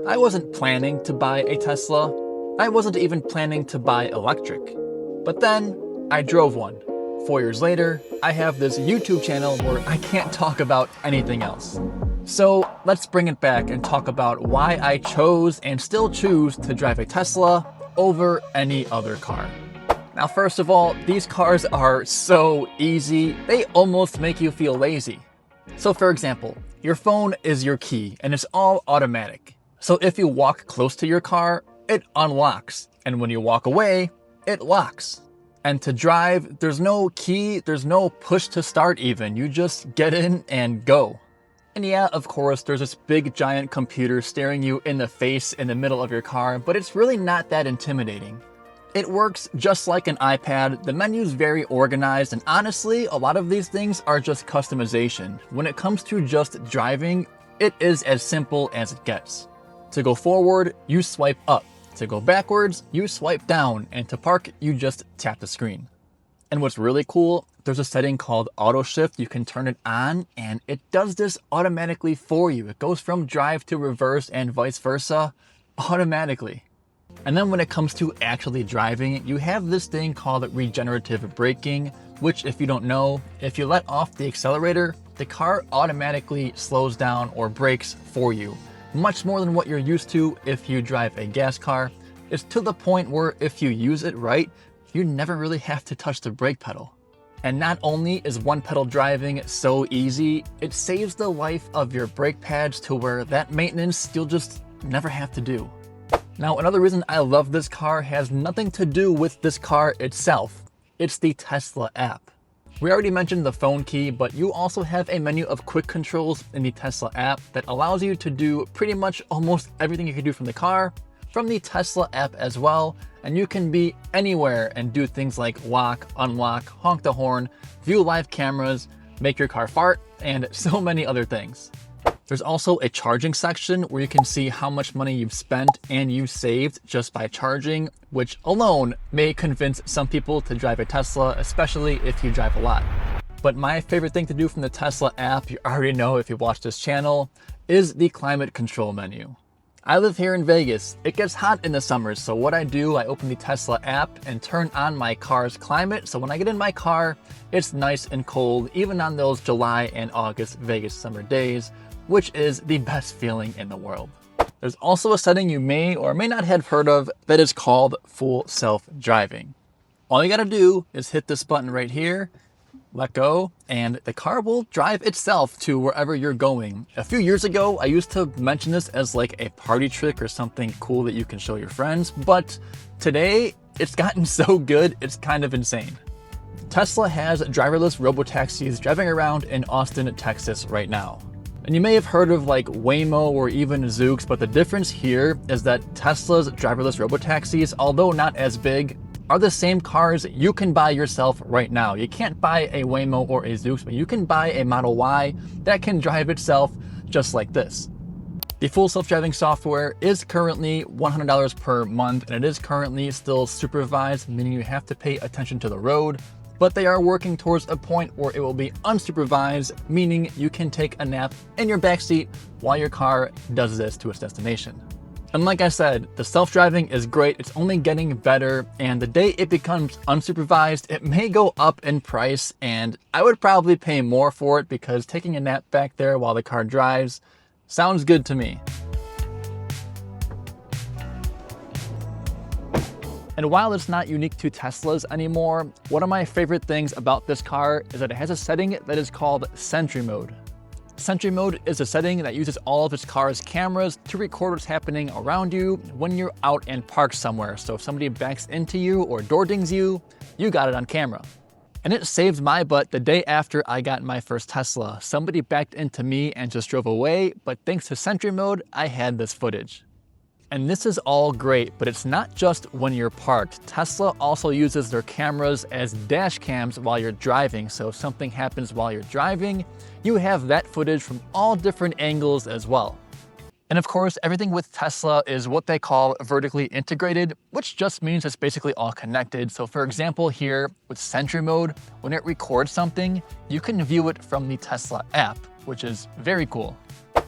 I wasn't planning to buy a Tesla. I wasn't even planning to buy electric. But then I drove one. 4 years later, I have this YouTube channel where I can't talk about anything else. So let's bring it back and talk about why I chose and still choose to drive a Tesla over any other car. Now, first of all, these cars are so easy, they almost make you feel lazy. So for example, your phone is your key and it's all automatic. So if you walk close to your car, it unlocks. And when you walk away, it locks. And to drive, there's no key, there's no push to start even. You just get in and go. And yeah, of course, there's this big giant computer staring you in the face in the middle of your car, but it's really not that intimidating. It works just like an iPad, the menu's very organized, and honestly, a lot of these things are just customization. When it comes to just driving, it is as simple as it gets. To go forward, you swipe up. To go backwards, you swipe down. And to park, you just tap the screen. And what's really cool, there's a setting called auto shift. You can turn it on and it does this automatically for you. It goes from drive to reverse and vice versa automatically. And then when it comes to actually driving, you have this thing called regenerative braking, which if you don't know, if you let off the accelerator, the car automatically slows down or brakes for you. Much more than what you're used to if you drive a gas car. It's to the point where if you use it right, you never really have to touch the brake pedal. And not only is one pedal driving so easy, it saves the life of your brake pads to where that maintenance you'll just never have to do. Now, another reason I love this car has nothing to do with this car itself. It's the Tesla app. We already mentioned the phone key, but you also have a menu of quick controls in the Tesla app that allows you to do pretty much almost everything you can do from the car, from the Tesla app as well. And you can be anywhere and do things like lock, unlock, honk the horn, view live cameras, make your car fart, and so many other things. There's also a charging section where you can see how much money you've spent and you saved just by charging, which alone may convince some people to drive a Tesla, especially if you drive a lot. But my favorite thing to do from the Tesla app, you already know if you watch this channel, is the climate control menu. I live here in Vegas. It gets hot in the summers, so what I do, I open the Tesla app and turn on my car's climate, so when I get in my car, it's nice and cold, even on those July and August Vegas summer days, which is the best feeling in the world. There's also a setting you may or may not have heard of that is called full self-driving. All you gotta do is hit this button right here, let go, and the car will drive itself to wherever you're going. A few years ago, I used to mention this as like a party trick or something cool that you can show your friends, but today it's gotten so good, it's kind of insane. Tesla has driverless robotaxis driving around in Austin, Texas right now. And you may have heard of like Waymo or even Zoox, but the difference here is that Tesla's driverless robotaxis, although not as big, are the same cars you can buy yourself right now. You can't buy a Waymo or a Zoox, but you can buy a Model Y that can drive itself just like this. The full self-driving software is currently $100 per month, and it is currently still supervised, meaning you have to pay attention to the road. But they are working towards a point where it will be unsupervised, meaning you can take a nap in your backseat while your car does this to its destination. And like I said, the self-driving is great, it's only getting better, and the day it becomes unsupervised, it may go up in price, and I would probably pay more for it because taking a nap back there while the car drives sounds good to me. And while it's not unique to Teslas anymore, one of my favorite things about this car is that it has a setting that is called Sentry mode. Sentry mode is a setting that uses all of its car's cameras to record what's happening around you when you're out and parked somewhere. So if somebody backs into you or door dings you, you got it on camera. And it saved my butt the day after I got my first Tesla. Somebody backed into me and just drove away, but thanks to Sentry mode, I had this footage. And this is all great, but it's not just when you're parked. Tesla also uses their cameras as dash cams while you're driving. So if something happens while you're driving, you have that footage from all different angles as well. And of course, everything with Tesla is what they call vertically integrated, which just means it's basically all connected. So for example, here with Sentry mode, when it records something, you can view it from the Tesla app, which is very cool.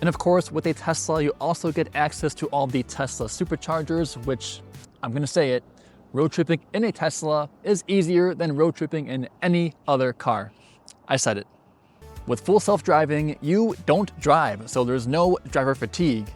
And of course, with a Tesla, you also get access to all the Tesla superchargers, which, I'm gonna say it, road tripping in a Tesla is easier than road tripping in any other car. I said it. With full self-driving, you don't drive, so there's no driver fatigue.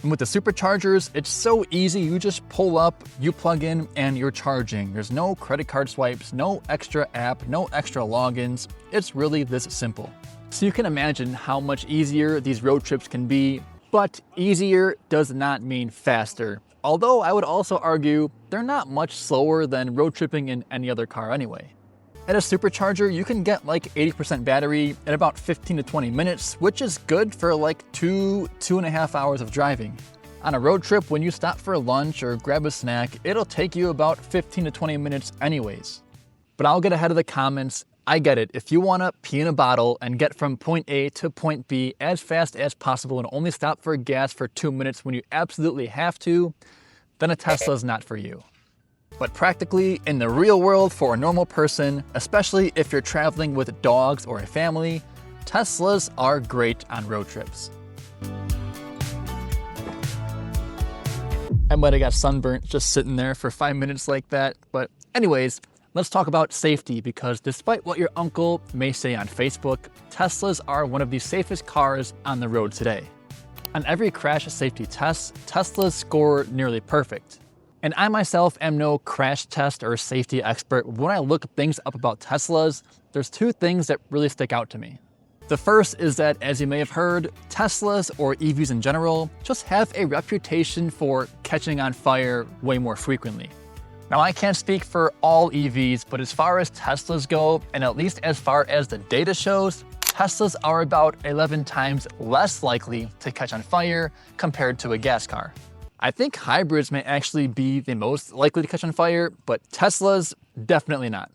And with the superchargers, it's so easy. You just pull up, you plug in, and you're charging. There's no credit card swipes, no extra app, no extra logins. It's really this simple. So you can imagine how much easier these road trips can be, but easier does not mean faster. Although I would also argue they're not much slower than road tripping in any other car anyway. At a supercharger, you can get like 80% battery in about 15 to 20 minutes, which is good for like 2.5 hours of driving. On a road trip, when you stop for lunch or grab a snack, it'll take you about 15 to 20 minutes anyways. But I'll get ahead of the comments. I get it. If you want to pee in a bottle and get from point A to point B as fast as possible and only stop for gas for 2 minutes when you absolutely have to, then a Tesla is not for you. But practically, in the real world for a normal person, especially if you're traveling with dogs or a family, Teslas are great on road trips. I might have got sunburnt just sitting there for 5 minutes like that, but anyways, let's talk about safety, because despite what your uncle may say on Facebook, Teslas are one of the safest cars on the road today. On every crash safety test, Teslas score nearly perfect. And I myself am no crash test or safety expert. When I look things up about Teslas, there's two things that really stick out to me. The first is that, as you may have heard, Teslas, or EVs in general, just have a reputation for catching on fire way more frequently. Now, I can't speak for all EVs, but as far as Teslas go, and at least as far as the data shows, Teslas are about 11 times less likely to catch on fire compared to a gas car. I think hybrids may actually be the most likely to catch on fire, but Teslas, definitely not.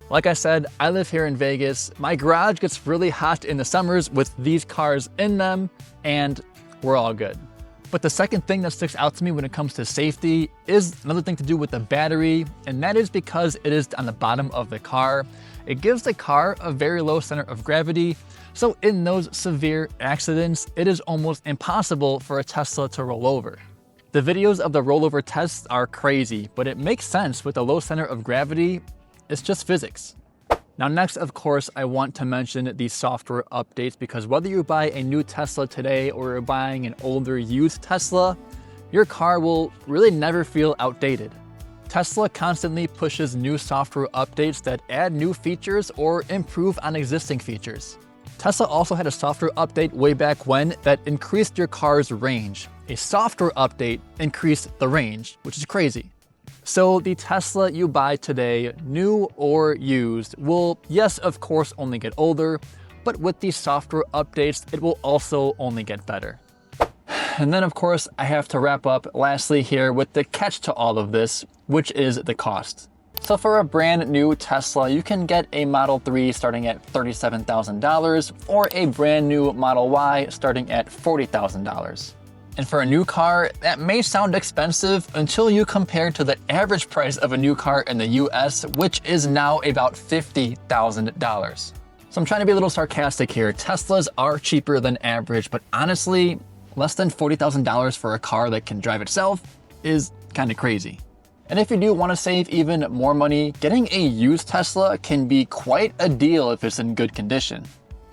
Like I said, I live here in Vegas. My garage gets really hot in the summers with these cars in them, and we're all good. But the second thing that sticks out to me when it comes to safety is another thing to do with the battery, and that is because it is on the bottom of the car. It gives the car a very low center of gravity, so in those severe accidents, it is almost impossible for a Tesla to roll over. The videos of the rollover tests are crazy, but it makes sense with the low center of gravity. It's just physics. Now next, of course, I want to mention the software updates, because whether you buy a new Tesla today or you're buying an older used Tesla, your car will really never feel outdated. Tesla constantly pushes new software updates that add new features or improve on existing features. Tesla also had a software update way back when that increased your car's range. A software update increased the range, which is crazy. So the Tesla you buy today, new or used, will, yes, of course, only get older, but with these software updates, it will also only get better. And then, of course, I have to wrap up lastly here with the catch to all of this, which is the cost. So for a brand new Tesla, you can get a Model 3 starting at $37,000 or a brand new Model Y starting at $40,000. And for a new car, that may sound expensive until you compare to the average price of a new car in the US, which is now about $50,000. So I'm trying to be a little sarcastic here. Teslas are cheaper than average, but honestly, less than $40,000 for a car that can drive itself is kind of crazy. And if you do want to save even more money, getting a used Tesla can be quite a deal if it's in good condition.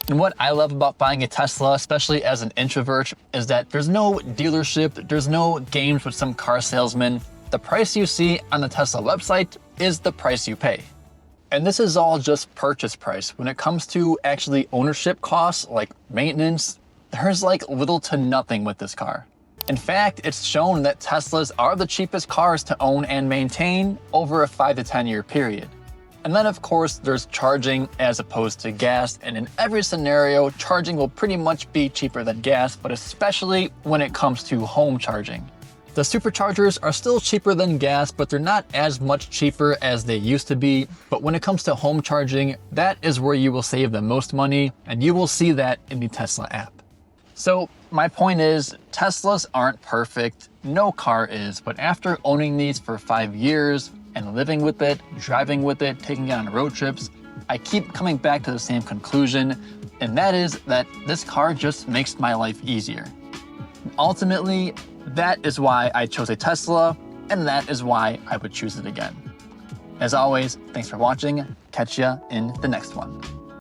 And what I love about buying a Tesla, especially as an introvert, is that there's no dealership, there's no games with some car salesman. The price you see on the Tesla website is the price you pay. And this is all just purchase price. When it comes to actually ownership costs, like maintenance, there's like little to nothing with this car. In fact, it's shown that Teslas are the cheapest cars to own and maintain over a 5 to 10 year period. And then of course, there's charging as opposed to gas. And in every scenario, charging will pretty much be cheaper than gas, but especially when it comes to home charging. The superchargers are still cheaper than gas, but they're not as much cheaper as they used to be. But when it comes to home charging, that is where you will save the most money, and you will see that in the Tesla app. So my point is, Teslas aren't perfect, no car is, but after owning these for 5 years and living with it, driving with it, taking it on road trips, I keep coming back to the same conclusion, and that is that this car just makes my life easier. ultimately, that is why I chose a Tesla, and that is why I would choose it again. As always, thanks for watching. Catch ya in the next one.